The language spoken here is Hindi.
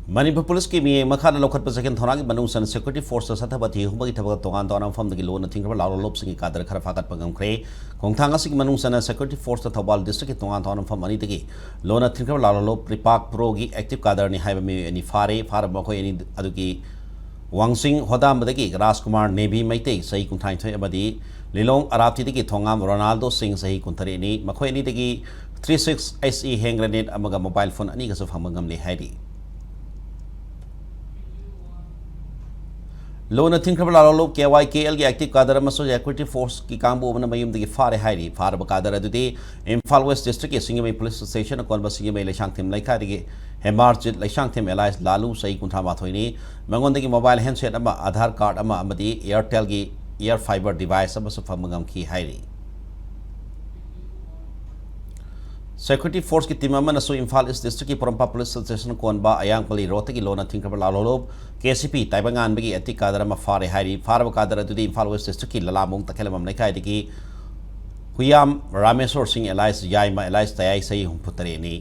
Manipur Police की मी मखाना लोखत पर सेकंड थोना की मनुसन सिक्योरिटी फोर्स सथबथि हुबगी थबक तोगान तोना फम दगी लोन थिंग्रब लालो लोप सिंगी कादर खरा फाकत पगम खरे खोंगथांग असि मनुसन सिक्योरिटी फोर्स थौबाल डिस्ट्रिक्ट की तोगान तोना फम अनि दगी लोन थिंग्रब लालो लोप रिपाक प्रो की एक्टिव कादर नि हाइब मी अनि फार मखोय अनि अदुगी वांगसिंग होदाम दगी राजकुमार नेभी मैते सही कुंथाइ थय अबदी लिलोंग अराप्ति दगी थोंगाम रोनाल्डो सिंह सही कुंथरे नि मखोय अनि दगी 36 SE हैंग ग्रेनेड अमगा मोबाइल फोन अनि गसु फमगम ले हाइदी लोन थिंख्रब लालो KYKL की एक्टिव कादर एक्टिव फोर्स की कांबू मयूम फारे हाई फारब कादर इम्फाल वेस्ट डिस्ट्रिक्ट की सिंगमई पुलिस स्टेशन अकोब सिंगमई लेशांगथेम लेखादी हेमारचित लेशांगथेम एलायंस लालू सही कुंथा माथोनी मंगोंदगी mobile handset Aadhaar card Airtel की एयर फाइबर डिवाइस फमगमखी हाई सिक्योरिटी फोर्स की टीम इम्फाल ईस्ट डिस्ट्रिक्ट की पुरंपा पुलिस स्टेशन कोनबा अयांगपली रोड की लोन थिंख्रब लालोब KCP ताइबंगानबगी एति कादर फारे हाई फारब कादर इम्फाल वेस्ट डिस्ट्रिक्ट की ललामुंग तखेलम लेखादी हुयाम रामेश्वर सिंह एलायंस याइमा एलायंस तयाई सही हुंफुतरेनी